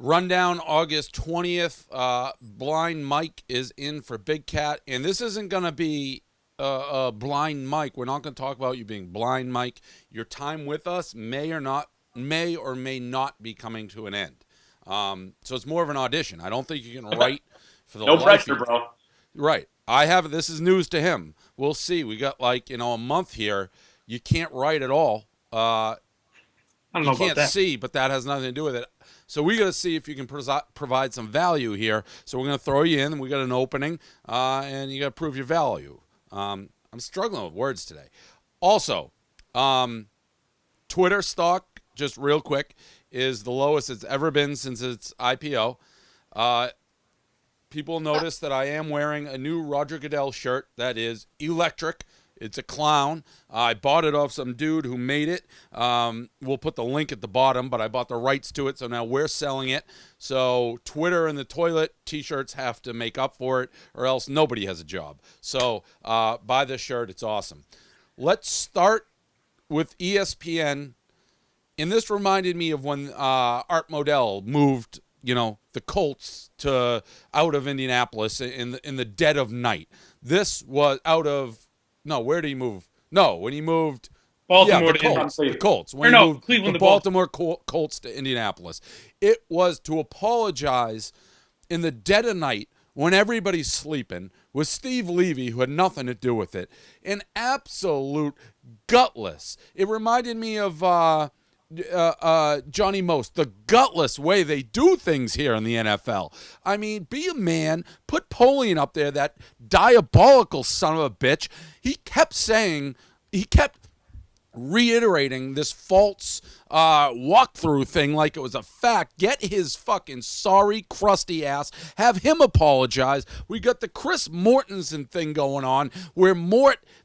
Rundown August 20th. Blind Mike is in for Big Cat. And this isn't going to be Blind Mike. We're not going to talk about you being Blind Mike. Your time with us may or may not be coming to an end. So it's more of an audition. I don't think you can write for the No life pressure, of you. bro. Right. I have. This is news to him. We'll see. We got a month here. You can't write at all. I don't know You about can't that. see, but that has nothing to do with it. So we got to see if you can provide some value here. So we're going to throw you in, and we got an opening, and you got to prove your value. I'm struggling with words today. Also, Twitter stock, just real quick, is the lowest it's ever been since its IPO. People notice that I am wearing a new Roger Goodell shirt that is electric. It's a clown. I bought it off some dude who made it. We'll put the link at the bottom, but I bought the rights to it, so now we're selling it. So Twitter and the toilet t-shirts have to make up for it, or else nobody has a job. So buy this shirt. It's awesome. Let's start with ESPN. And this reminded me of when Art Modell moved, the Colts out of Indianapolis in the dead of night. This was where did he move? No, when he moved Baltimore the to Colts. The Cleveland. Colts. When Or he no, moved Cleveland the to Baltimore. Baltimore Colts to Indianapolis. It was to apologize in the dead of night when everybody's sleeping with Steve Levy, who had nothing to do with it. An absolute gutless. It reminded me of Johnny Most, the gutless way they do things here in the NFL. I mean, be a man, put Polian up there, that diabolical son of a bitch. He kept reiterating this false walkthrough thing like it was a fact. Get his fucking sorry, crusty ass. Have him apologize. We got the Chris Mortensen thing going on where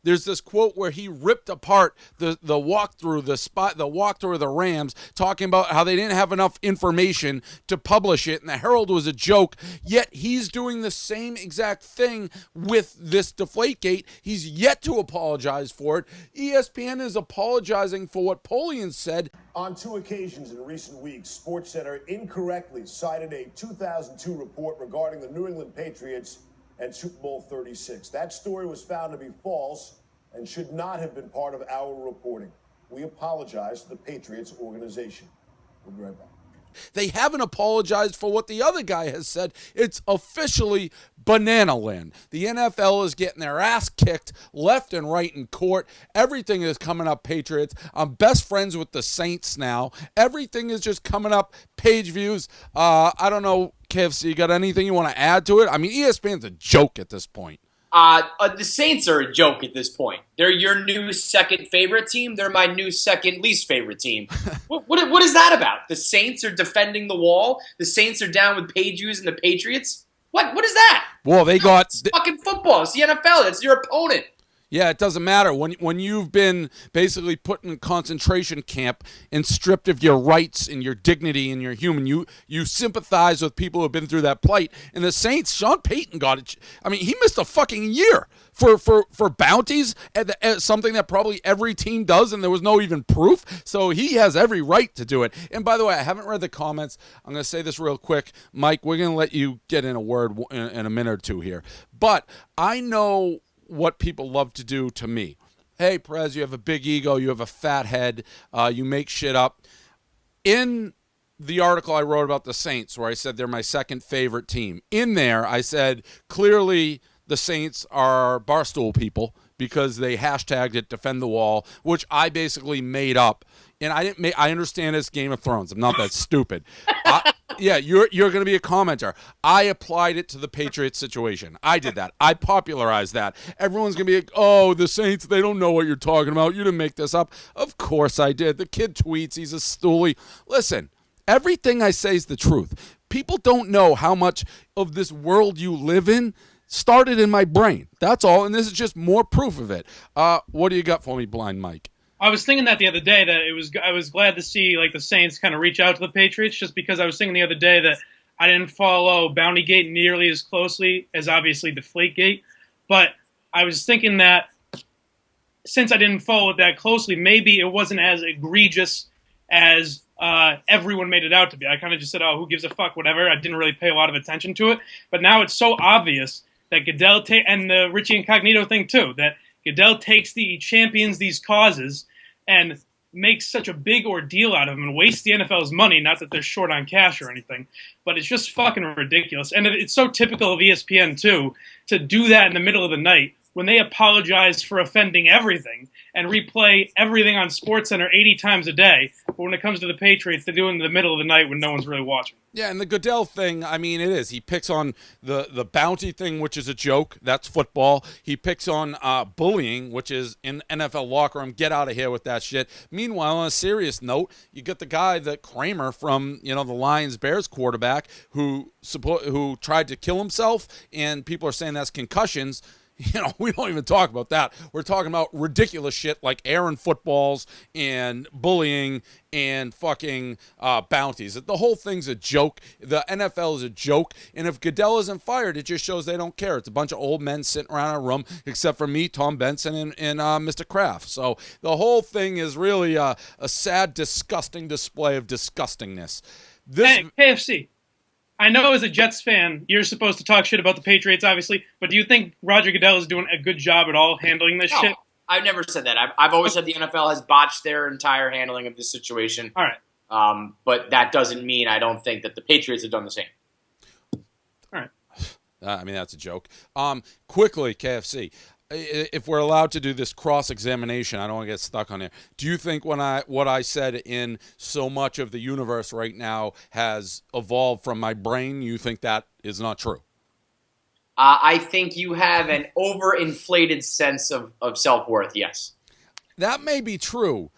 there's this quote where he ripped apart the walkthrough, the walkthrough of the Rams, talking about how they didn't have enough information to publish it, and the Herald was a joke, yet he's doing the same exact thing with this Deflategate. He's yet to apologize for it. ESPN is apologizing for what Polian said. On 2 occasions in recent weeks, SportsCenter incorrectly cited a 2002 report regarding the New England Patriots and Super Bowl 36. That story was found to be false and should not have been part of our reporting. We apologize to the Patriots organization. We'll be right back. They haven't apologized for what the other guy has said. It's officially banana land. The NFL is getting their ass kicked left and right in court. Everything is coming up Patriots. I'm best friends with the Saints now. Everything is just coming up page views. I don't know, Kevs, you got anything you want to add to it? I mean, ESPN's a joke at this point. The Saints are a joke at this point. They're your new second favorite team. They're my new second least favorite team. What is that about? The Saints are defending the wall. The Saints are down with page views and the Patriots. What is that? Well, It's fucking football. It's the NFL. It's your opponent. Yeah, it doesn't matter. When you've been basically put in concentration camp and stripped of your rights and your dignity and your human, you sympathize with people who have been through that plight. And the Saints, Sean Payton got it. I mean, he missed a fucking year for bounties, at something that probably every team does, and there was no even proof. So he has every right to do it. And by the way, I haven't read the comments. I'm going to say this real quick. Mike, we're going to let you get in a word in a minute or two here. But I know what people love to do to me. Hey, Perez, you have a big ego. You have a fat head. You make shit up. In the article I wrote about the Saints, where I said they're my second favorite team, in there I said clearly the Saints are Barstool people because they hashtagged it defend the wall, which I basically made up. And I understand it's Game of Thrones. I'm not that stupid. Yeah, you're going to be a commenter. I applied it to the Patriots situation. I did that. I popularized that. Everyone's going to be like, oh, the Saints, they don't know what you're talking about. You didn't make this up. Of course I did. The kid tweets. He's a stoolie. Listen, everything I say is the truth. People don't know how much of this world you live in started in my brain. That's all, and this is just more proof of it. What do you got for me, Blind Mike? I was thinking that the other day that I was glad to see like the Saints kind of reach out to the Patriots, just because I was thinking the other day that I didn't follow Bountygate nearly as closely as obviously Deflategate, but I was thinking that since I didn't follow it that closely, maybe it wasn't as egregious as everyone made it out to be. I kind of just said, oh, who gives a fuck, whatever. I didn't really pay a lot of attention to it. But now it's so obvious that Goodell, and the Richie Incognito thing too, that Goodell champions these causes and makes such a big ordeal out of them and wastes the NFL's money. Not that they're short on cash or anything, but it's just fucking ridiculous. And it's so typical of ESPN too, to do that in the middle of the night when they apologize for offending everything and replay everything on SportsCenter 80 times a day. But when it comes to the Patriots, they do it in the middle of the night when no one's really watching. Yeah, and the Goodell thing, I mean, it is. He picks on the bounty thing, which is a joke. That's football. He picks on bullying, which is in NFL locker room. Get out of here with that shit. Meanwhile, on a serious note, you get the guy, the Kramer from, the Lions-Bears quarterback who tried to kill himself, and people are saying that's concussions. We don't even talk about that. We're talking about ridiculous shit like airing footballs and bullying and fucking bounties. The whole thing's a joke. The NFL is a joke. And if Goodell isn't fired, it just shows they don't care. It's a bunch of old men sitting around a room, except for me, Tom Benson, and Mr. Kraft. So the whole thing is really a sad, disgusting display of disgustingness. Hey, KFC. I know as a Jets fan, you're supposed to talk shit about the Patriots, obviously, but do you think Roger Goodell is doing a good job at all handling this shit? I've never said that. I've always said the NFL has botched their entire handling of this situation. All right. But that doesn't mean I don't think that the Patriots have done the same. All right. I mean, that's a joke. Quickly, KFC. If we're allowed to do this cross-examination, I don't want to get stuck on there. Do you think what I said in so much of the universe right now has evolved from my brain? You think that is not true? I think you have an overinflated sense of self-worth, yes. That may be true,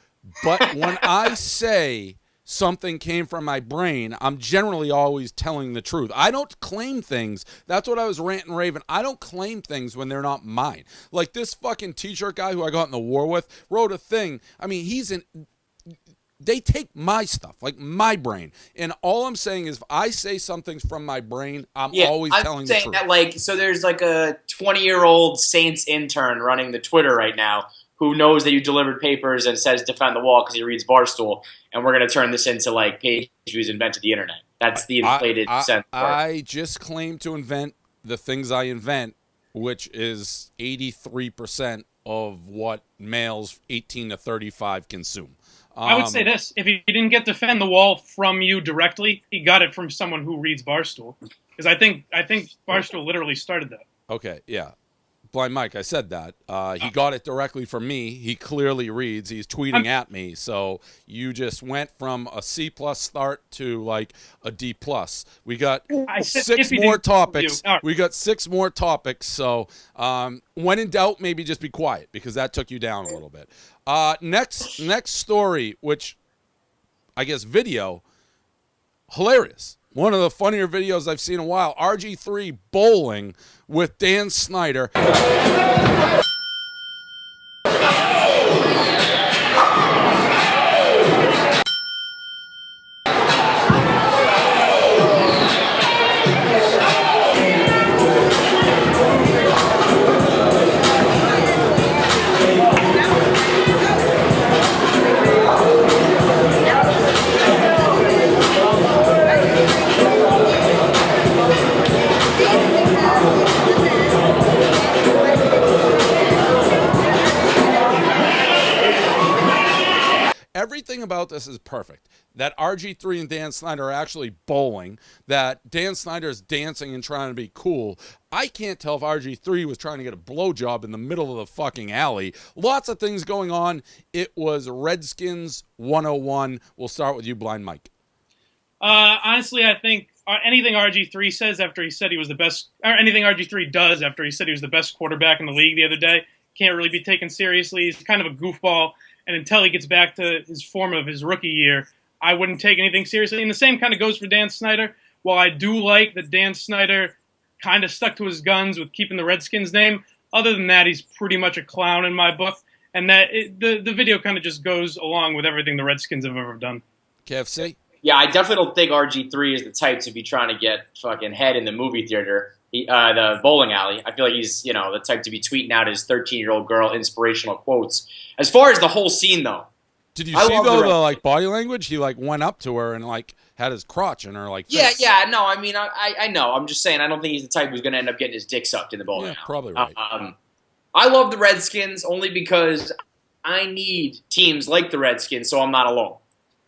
but when I say something came from my brain, I'm generally always telling the truth. I don't claim things. That's what I was ranting and raving. I don't claim things when they're not mine. Like this fucking t-shirt guy who I got in the war with wrote a thing. I mean, they take my stuff, like my brain. And all I'm saying is if I say something's from my brain, I'm always telling the truth. That, so there's like a 20-year-old Saints intern running the Twitter right now who knows that you delivered papers and says defend the wall because he reads Barstool, and we're going to turn this into like page who's invented the internet. That's the inflated sense. I just claim to invent the things I invent, which is 83% of what males 18 to 35 consume. I would say this. If he didn't get defend the wall from you directly, he got it from someone who reads Barstool. Because I think Barstool literally started that. Okay, yeah. Blind Mike, I said that. He got it directly from me. He clearly reads. He's tweeting at me. So you just went from a C+ start to like a D+. We got six more topics. We got 6 more topics. So when in doubt, maybe just be quiet because that took you down a little bit. Next story, which I guess video, hilarious. One of the funnier videos I've seen in a while. RG3 bowling with Dan Snyder. Everything about this is perfect. That RG3 and Dan Snyder are actually bowling. That Dan Snyder is dancing and trying to be cool. I can't tell if RG3 was trying to get a blowjob in the middle of the fucking alley. Lots of things going on. It was Redskins 101. We'll start with you, Blind Mike. Honestly, I think anything RG3 says after he said he was the best, or anything RG3 does after he said he was the best quarterback in the league the other day, can't really be taken seriously. He's kind of a goofball. And until he gets back to his form of his rookie year, I wouldn't take anything seriously. And the same kind of goes for Dan Snyder. While I do like that Dan Snyder kind of stuck to his guns with keeping the Redskins name, other than that, he's pretty much a clown in my book. And that the video kind of just goes along with everything the Redskins have ever done. KFC? Yeah, I definitely don't think RG3 is the type to be trying to get fucking head in the movie theater, the bowling alley. I feel like he's, the type to be tweeting out his 13-year-old girl inspirational quotes. As far as the whole scene, though, Did you I see love though the the like body language? He like went up to her and like had his crotch in her like Yeah, face. yeah, no, I mean, I know. I'm just saying, I don't think he's the type who's going to end up getting his dick sucked in the bowling Yeah, alley. probably right. I love the Redskins only because I need teams like the Redskins so I'm not alone.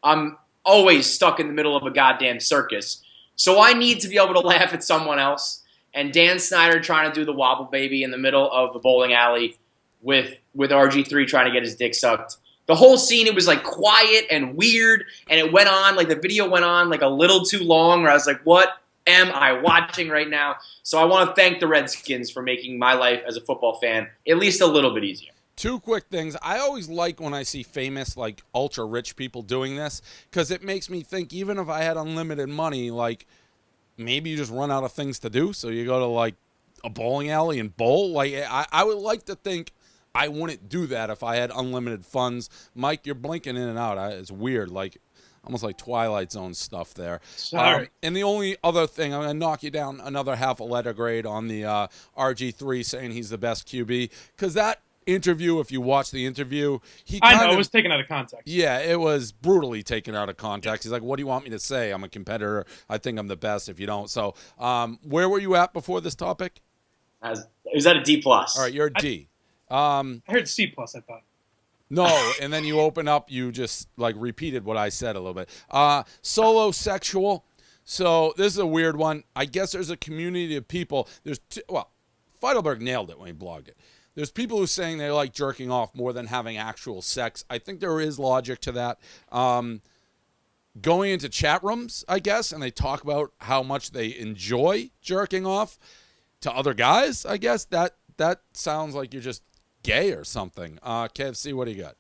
I'm always stuck in the middle of a goddamn circus. So I need to be able to laugh at someone else. And Dan Snyder trying to do the wobble baby in the middle of the bowling alley with RG3 trying to get his dick sucked. The whole scene, it was like quiet and weird, and it went on, like the video went on like a little too long, where I was like, what am I watching right now? So I want to thank the Redskins for making my life as a football fan at least a little bit easier. Two quick things. I always like when I see famous, like ultra rich people doing this, because it makes me think, even if I had unlimited money, like maybe you just run out of things to do, so you go to like a bowling alley and bowl. Like I would like to think I wouldn't do that if I had unlimited funds. Mike, you're blinking in and out. It's weird, like almost like Twilight Zone stuff there. Sorry. And the only other thing, I'm going to knock you down another half a letter grade on the RG3 saying he's the best QB, because that interview, if you watch the interview, I know, it was taken out of context. Yeah, it was brutally taken out of context. He's like, what do you want me to say? I'm a competitor. I think I'm the best if you don't. So where were you at before this topic? Is that a D+? All right, you're a D. I heard C+, I thought. No, and then you open up, you just like repeated what I said a little bit. Solo sexual. So this is a weird one. I guess there's a community of people. Feidelberg nailed it when he blogged it. There's people who are saying they like jerking off more than having actual sex. I think there is logic to that. Going into chat rooms, I guess, and they talk about how much they enjoy jerking off to other guys, I guess. That sounds like you're just gay or something. KFC, what do you got?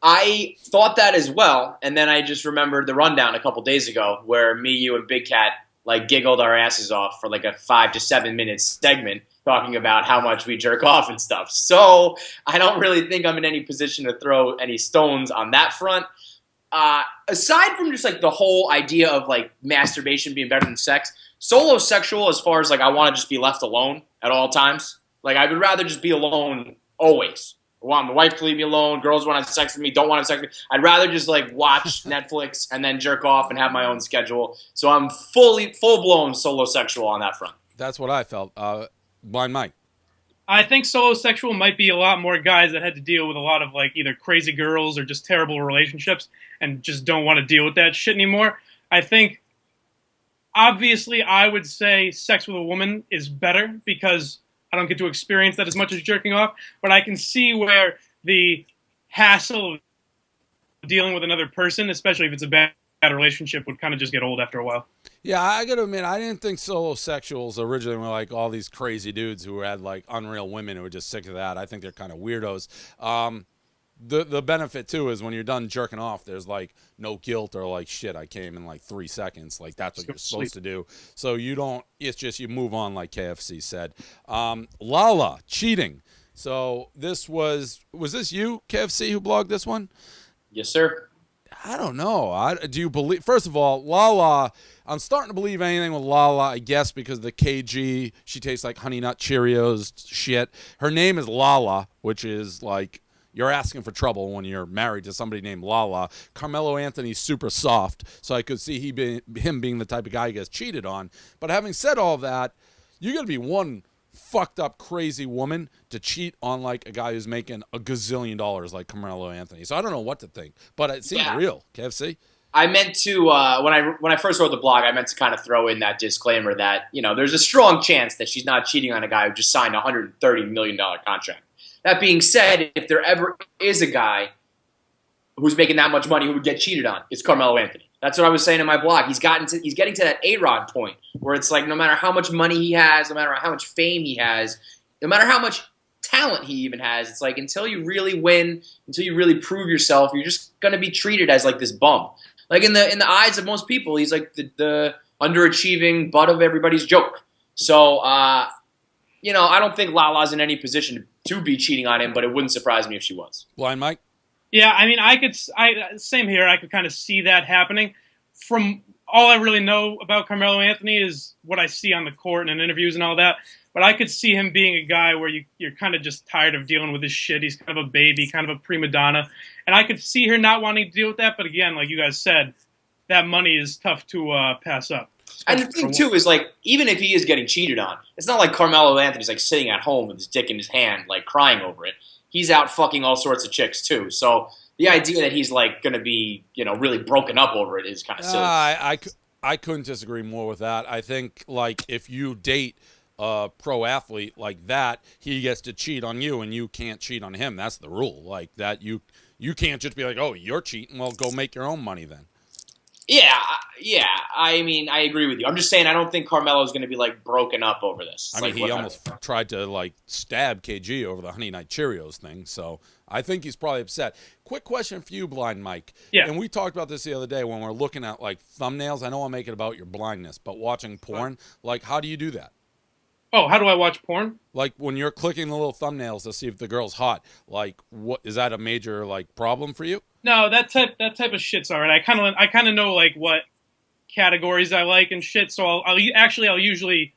I thought that as well, and then I just remembered the rundown a couple days ago where me, you, and Big Cat like giggled our asses off for like a 5 to 7 minute segment talking about how much we jerk off and stuff. So I don't really think I'm in any position to throw any stones on that front. Aside from just like the whole idea of like masturbation being better than sex, solo sexual as far as like I want to just be left alone at all times. Like I would rather just be alone always. I want my wife to leave me alone. Girls want to have sex with me, don't want to have sex with me. I'd rather just like watch Netflix and then jerk off and have my own schedule. So I'm full-blown solo sexual on that front. That's what I felt. Blind Mike. I think solo sexual might be a lot more guys that had to deal with a lot of like either crazy girls or just terrible relationships and just don't want to deal with that shit anymore. I think, obviously, I would say sex with a woman is better because I don't get to experience that as much as jerking off, but I can see where the hassle of dealing with another person, especially if it's a bad relationship, would kind of just get old after a while. Yeah, I gotta admit, I didn't think solo sexuals originally were like all these crazy dudes who had like unreal women who were just sick of that. I think they're kind of weirdos. The benefit too is when you're done jerking off, there's like no guilt or like shit. I came in like 3 seconds. Like that's what you're supposed to do. So you don't. It's just you move on, like KFC said. Lala cheating. So this was this you, KFC, who blogged this one? Yes, sir. I don't know. Do you believe? First of all, Lala. I'm starting to believe anything with Lala, I guess, because the KG. She tastes like Honey Nut Cheerios shit. Her name is Lala, which is like you're asking for trouble when you're married to somebody named Lala. Carmelo Anthony's super soft, so I could see him being the type of guy who gets cheated on. But having said all that, you got to be one fucked up crazy woman to cheat on like a guy who's making $1 gazillion like Carmelo Anthony. So I don't know what to think, but it seems real. KFC. I meant to when I first wrote the blog, I meant to kind of throw in that disclaimer that there's a strong chance that she's not cheating on a guy who just signed a $130 million contract. That being said, if there ever is a guy who's making that much money who would get cheated on, it's Carmelo Anthony. That's what I was saying in my blog. He's getting to that A-Rod point where it's like no matter how much money he has, no matter how much fame he has, no matter how much talent he even has, it's like until you really win, until you really prove yourself, you're just going to be treated as like this bum. Like in the eyes of most people, he's like the underachieving butt of everybody's joke. So, I don't think Lala's in any position to be cheating on him, but it wouldn't surprise me if she was. Blind Mike? Yeah, I mean, same here. I could kind of see that happening. From all I really know about Carmelo Anthony is what I see on the court and in interviews and all that. But I could see him being a guy where you're kind of just tired of dealing with his shit. He's kind of a baby, kind of a prima donna. And I could see her not wanting to deal with that, but again, like you guys said, that money is tough to pass up. And the thing, too, is, like, even if he is getting cheated on, it's not like Carmelo Anthony's, like, sitting at home with his dick in his hand, like, crying over it. He's out fucking all sorts of chicks, too. So the idea that he's, like, going to be, really broken up over it is kind of silly. I couldn't disagree more with that. I think, like, if you date a pro athlete like that, he gets to cheat on you, and you can't cheat on him. That's the rule. Like, that you can't just be like, oh, you're cheating. Well, go make your own money then. Yeah. I mean, I agree with you. I'm just saying I don't think Carmelo's going to be, like, broken up over this. I mean, he almost tried to, like, stab KG over the Honey Nut Cheerios thing, so I think he's probably upset. Quick question for you, Blind Mike. Yeah. And we talked about this the other day when we're looking at, like, thumbnails. I know I'll make it about your blindness, but watching porn, like, how do you do that? Oh, how do I watch porn? Like, when you're clicking the little thumbnails to see if the girl's hot, like, what is that a major, like, problem for you? No, that type of shit's alright. I kind of know like what categories I like and shit. So I'll usually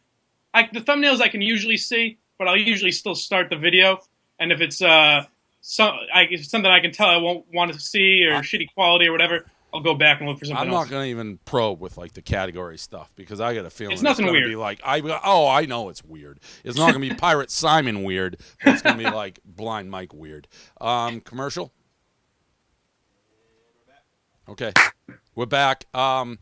the thumbnails I can usually see, but I'll usually still start the video. And if it's if it's something I can tell I won't want to see or shitty quality or whatever, I'll go back and look for something else. I'm not going to even probe with, like, the category stuff because I got a feeling it's nothing gonna weird. Be like, I know it's weird. It's not going to be Pirate Simon weird, but it's going to be, like, Blind Mike weird. Commercial? Okay, we're back. LeBron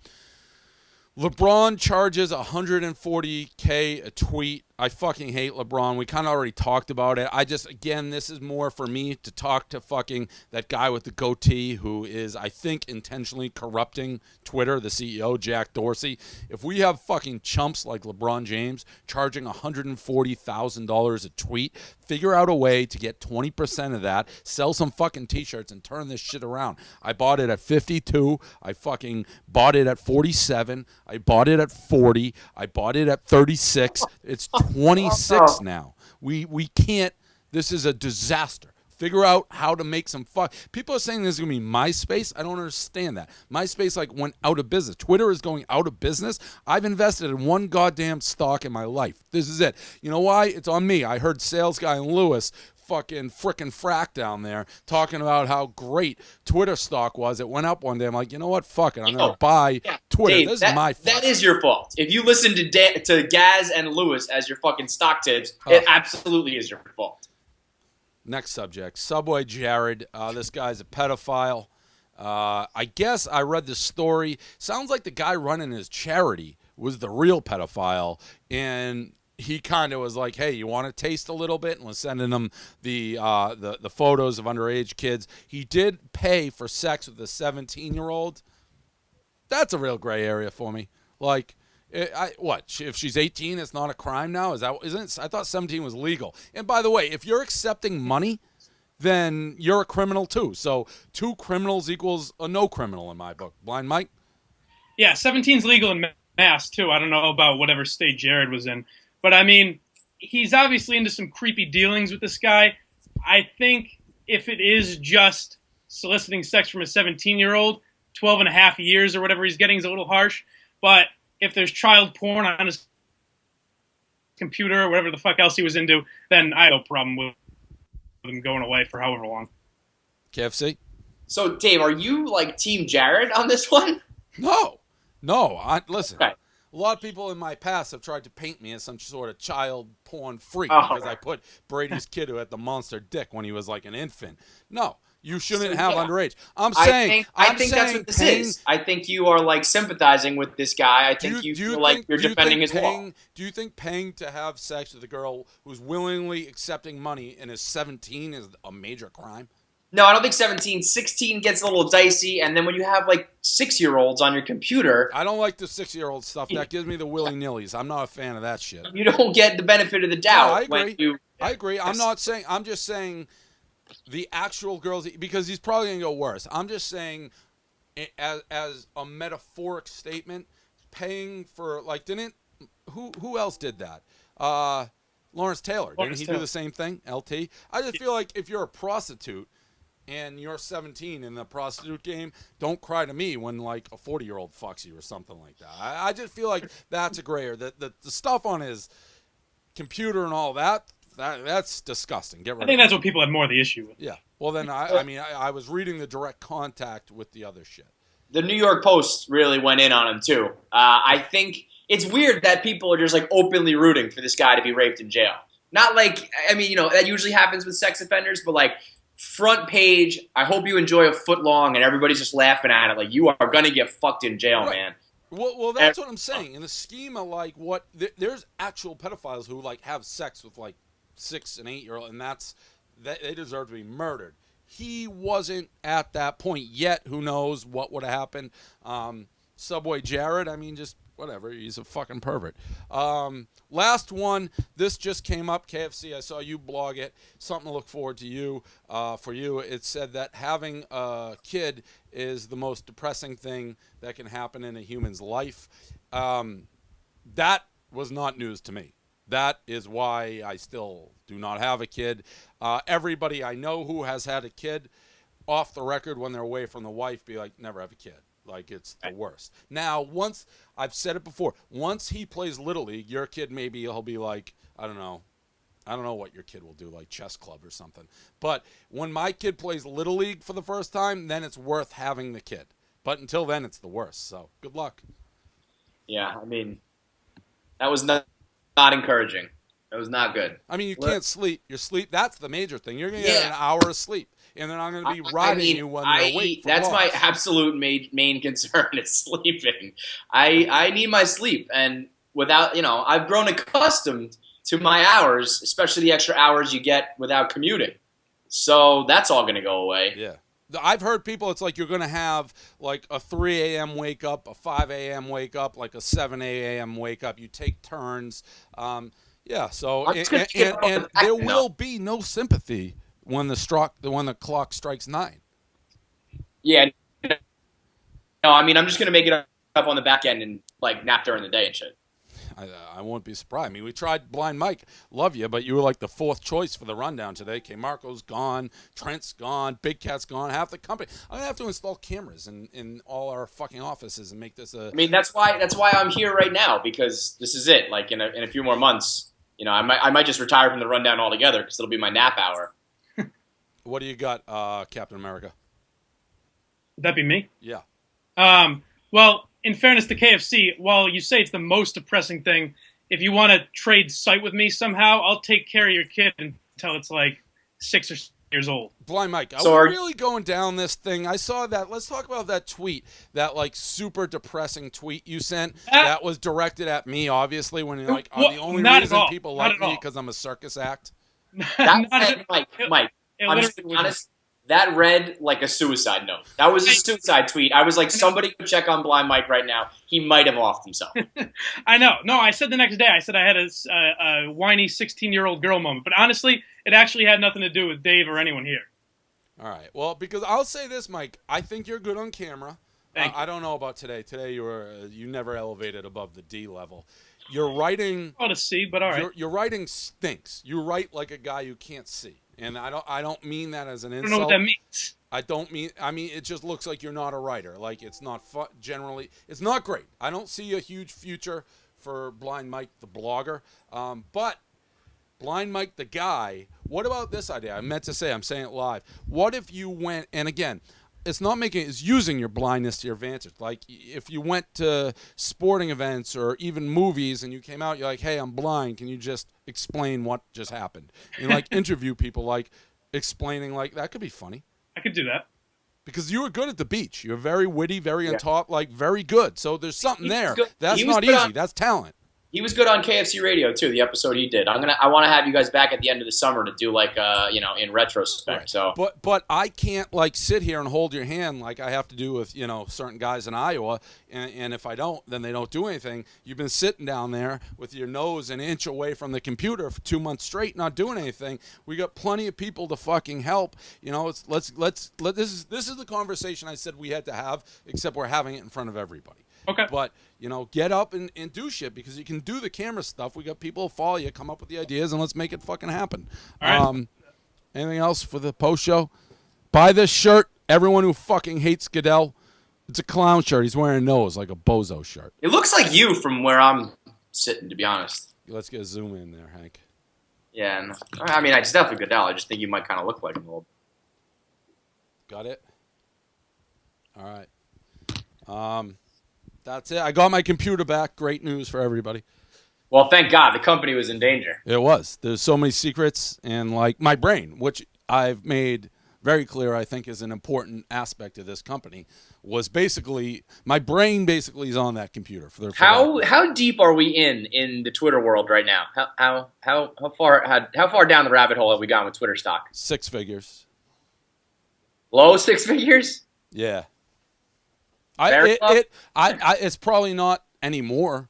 charges $140K a tweet. I fucking hate LeBron. We kind of already talked about it. Again, this is more for me to talk to fucking that guy with the goatee who is, I think, intentionally corrupting Twitter, the CEO, Jack Dorsey. If we have fucking chumps like LeBron James charging $140,000 a tweet, figure out a way to get 20% of that, sell some fucking t-shirts, and turn this shit around. I bought it at 52. I fucking bought it at 47. I bought it at 40. I bought it at 36. It's 26 now. We can't. This is a disaster. Figure out how to make some fun. People are saying this is going to be MySpace. I don't understand that. MySpace went out of business. Twitter is going out of business. I've invested in one goddamn stock in my life. This is it. You know why? It's on me. I heard sales guy Lewis fucking frickin' frack down there talking about how great Twitter stock was. It went up one day. I'm like, you know what? Fuck it. I'm going to buy Twitter. Dave, this is my fault. That is your fault. If you listen to Gaz and Lewis as your fucking stock tips, it absolutely is your fault. Next subject. Subway Jared. This guy's a pedophile. I guess I read the story. Sounds like the guy running his charity was the real pedophile, and he kind of was like, hey, you want to taste a little bit? And was sending them the photos of underage kids. He did pay for sex with a 17-year-old. That's a real gray area for me. Like, if she's 18, it's not a crime now? Isn't it? I thought 17 was legal. And by the way, if you're accepting money, then you're a criminal too. So 2 criminals equals a no criminal in my book. Blind Mike? Yeah, 17's legal in Mass too. I don't know about whatever state Jared was in. But, I mean, he's obviously into some creepy dealings with this guy. I think if it is just soliciting sex from a 17-year-old, 12 and a half years or whatever he's getting is a little harsh. But if there's child porn on his computer or whatever the fuck else he was into, then I have no problem with him going away for however long. KFC? So, Dave, are you, like, Team Jared on this one? No. Listen. Okay. A lot of people in my past have tried to paint me as some sort of child porn freak because I put Brady's kid who had the monster dick when he was like an infant. No, you shouldn't have underage. I think that's what this is. I think you are like sympathizing with this guy. I think you feel like you're defending his wall. Do you think paying to have sex with a girl who's willingly accepting money and is 17 is a major crime? No, I don't think 17. 16 gets a little dicey, and then when you have, like, 6-year-olds on your computer... I don't like the 6-year-old stuff. That gives me the willy-nillys. I'm not a fan of that shit. You don't get the benefit of the doubt. No, I agree. I'm just saying the actual girls... Because he's probably going to go worse. I'm just saying, as a metaphoric statement, paying for, like, who else did that? Lawrence Taylor. Didn't he do the same thing? LT? I just feel like if you're a prostitute... and you're 17 in the prostitute game, don't cry to me when, like, a 40-year-old fucks you or something like that. I just feel like that's a grayer. The stuff on his computer and all that, That's disgusting. Get rid I think of that's what people have more of the issue with. Yeah. Well, then I was reading the direct contact with the other shit. The New York Post really went in on him too. I think it's weird that people are just like openly rooting for this guy to be raped in jail. Not like, I mean, you know, that usually happens with sex offenders, but like front page, I hope you enjoy a foot long, and everybody's just laughing at it like you are gonna get fucked in jail, Right. man. Well, that's what I'm saying. In the scheme of like what there's actual pedophiles who like have sex with like 6 and 8-year-old, and that they deserve to be murdered. He wasn't at that point yet. Who knows what would have happened? Subway Jared, I mean, just whatever. He's a fucking pervert. Last one. This just came up. KFC. I saw you blog it. Something to look forward to you. For you, it said that having a kid is the most depressing thing that can happen in a human's life. That was not news to me. That is why I still do not have a kid. Everybody I know who has had a kid, off the record when they're away from the wife, be like, never have a kid. Like, it's the worst. Now, once, I've said it before, once he plays Little League, your kid maybe he'll be like, I don't know what your kid will do, like chess club or something. But when my kid plays Little League for the first time, then it's worth having the kid. But until then, it's the worst. So, good luck. Yeah, I mean, that was not encouraging. It was not good. I mean, you can't sleep. Your sleep, that's the major thing. You're going to get an hour of sleep. And they're not going to be riding you when they're awake for That's walks. my absolute main concern is sleeping. I need my sleep. And without, you know, I've grown accustomed to my hours, especially the extra hours you get without commuting. So that's all going to go away. Yeah. I've heard people, it's like you're going to have like a 3 a.m. wake up, a 5 a.m. wake up, like a 7 a.m. wake up. You take turns. Yeah, so, and there will be no sympathy when the clock strikes 9. Yeah. No, I mean, I'm just going to make it up on the back end and like nap during the day and shit. I won't be surprised. I mean, we tried Blind Mike. Love you, but you were like the 4th choice for the rundown today. K. Marco's gone. Trent's gone. Big Cat's gone. Half the company. I'm going to have to install cameras in all our fucking offices and make this a... I mean, that's why I'm here right now, because this is it. Like, in a few more months, you know, I might just retire from the rundown altogether because it'll be my nap hour. What do you got, Captain America? Would that be me? Yeah. Well, in fairness to KFC, while you say it's the most depressing thing, if you want to trade sight with me somehow, I'll take care of your kid until it's like 6 or 7 years old. Blind Mike, are we really going down this thing? I saw that. Let's talk about that tweet, that like super depressing tweet you sent that was directed at me, obviously, when you're like, the only reason people like me because I'm a circus act. Mike, I'm just being honest. That read like a suicide note. That was a suicide tweet. I was like, somebody go check on Blind Mike right now. He might have offed himself. I know. No, I said the next day, I said I had a whiny 16-year-old girl moment. But honestly, it actually had nothing to do with Dave or anyone here. All right. Well, because I'll say this, Mike. I think you're good on camera. I don't know about today. Today you never elevated above the D level. Your writing... Well, to see, but all right. Your writing stinks. You write like a guy you can't see. And I don't mean that as an insult. I don't know what that means. I mean, it just looks like you're not a writer. Like, it's not generally, it's not great. I don't see a huge future for Blind Mike, the blogger. But Blind Mike, the guy, what about this idea? I meant to say, I'm saying it live. What if you went, and again, it's using your blindness to your advantage. Like, if you went to sporting events or even movies and you came out, you're like, hey, I'm blind. Can you just explain what just happened? And, like, interview people, like, explaining, like, that could be funny. I could do that. Because you were good at the beach. You're very witty, very on top, like, very good. So there's something there. That's not easy. That's talent. He was good on KFC Radio too. The episode he did. I want to have you guys back at the end of the summer to do like in retrospect. Right. So, but I can't like sit here and hold your hand like I have to do with certain guys in Iowa. And if I don't, then they don't do anything. You've been sitting down there with your nose an inch away from the computer for 2 months straight, not doing anything. We got plenty of people to fucking help. This is the conversation I said we had to have, except we're having it in front of everybody. Okay. But, get up and do shit because you can do the camera stuff. We got people who follow you, come up with the ideas, and let's make it fucking happen. All right. Anything else for the post show? Buy this shirt. Everyone who fucking hates Goodell. It's a clown shirt. He's wearing a nose like a bozo shirt. It looks like you from where I'm sitting, to be honest. Let's get a zoom in there, Hank. Yeah, and, I mean, it's definitely good now. I just think you might kind of look like him a little. Got it? All right. That's it. I got my computer back. Great news for everybody. Well, thank God. The company was in danger. It was. There's so many secrets, and like my brain, which I've made very clear, I think is an important aspect of this company, was basically my brain basically is on that computer for How deep are we in the Twitter world right now? How far down the rabbit hole have we gone with Twitter stock? 6 figures. Low 6 figures? Yeah. It's probably not anymore.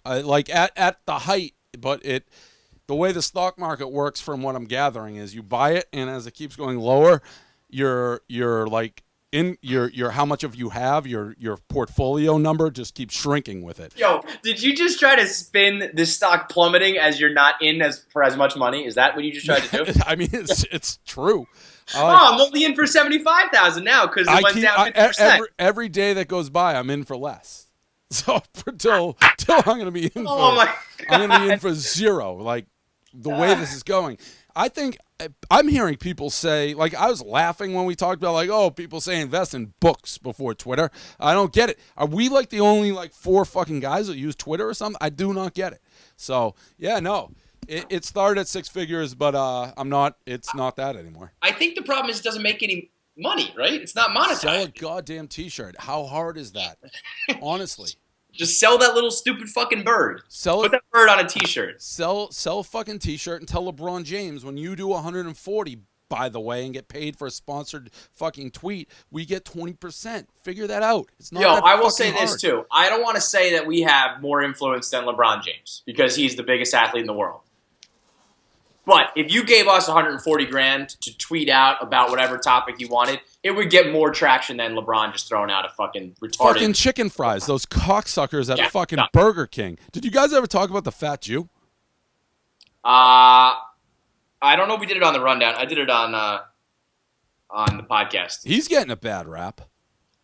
Like at the height, but the way the stock market works, from what I'm gathering, is you buy it, and as it keeps going lower, your like in your how much of you have your portfolio number just keeps shrinking with it. Yo, did you just try to spin the stock plummeting as you're not in for as much money? Is that what you just tried to do? I mean, it's true. I'm only in for 75,000 now because it went down 50%. Every day that goes by, I'm in for less. So till I'm gonna be in I'm gonna be in for zero. Like the way this is going, I think I'm hearing people say, like, I was laughing when we talked about, like, oh, people say invest in books before Twitter. I don't get it. Are we like the only like 4 fucking guys that use Twitter or something? I do not get it. So yeah, no. It started at 6 figures, but it's not that anymore. I think the problem is it doesn't make any money, right? It's not monetized. Sell a goddamn t-shirt. How hard is that? Honestly. Just sell that little stupid fucking bird. Put that bird on a t-shirt. Sell a fucking t-shirt and tell LeBron James, when you do 140, by the way, and get paid for a sponsored fucking tweet, we get 20%. Figure that out. It's not that I will fucking say this hard. too. I don't want to say that we have more influence than LeBron James because he's the biggest athlete in the world. But if you gave us 140 grand to tweet out about whatever topic you wanted, it would get more traction than LeBron just throwing out a fucking retarded... Fucking chicken fries, those cocksuckers at fucking Burger King. Did you guys ever talk about the fat Jew? I don't know if we did it on the rundown. I did it on the podcast. He's getting a bad rap.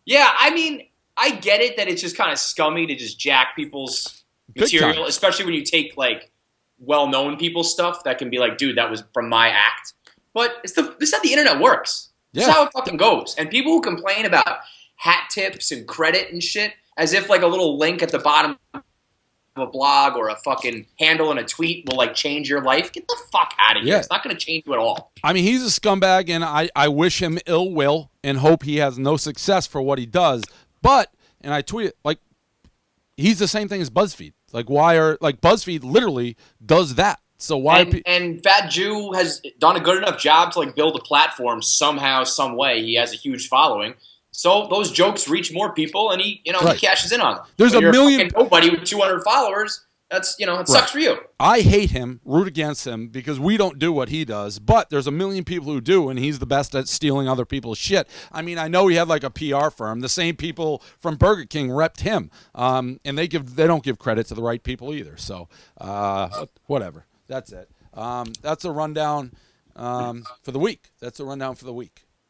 Yeah, I mean, I get it that it's just kind of scummy to just jack people's material, especially when you take, like, well-known people's stuff that can be like, dude, that was from my act. But this is how the internet works. This is how it fucking goes. And people who complain about hat tips and credit and shit as if like a little link at the bottom of a blog or a fucking handle in a tweet will like change your life. Get the fuck out of here. It's not going to change you at all. I mean, he's a scumbag, and I wish him ill will and hope he has no success for what he does. But, and I tweet it, like, he's the same thing as BuzzFeed. Like, BuzzFeed literally does that. So why? And Fat Jew has done a good enough job to like build a platform somehow, some way. He has a huge following, so those jokes reach more people, and he cashes in on them. There's a million nobody with 200 followers. That's it sucks for you. I hate him, root against him because we don't do what he does. But there's a million people who do, and he's the best at stealing other people's shit. I mean, I know he had like a PR firm. The same people from Burger King repped him, and they don't give credit to the right people either. So whatever. That's it. That's a rundown for the week.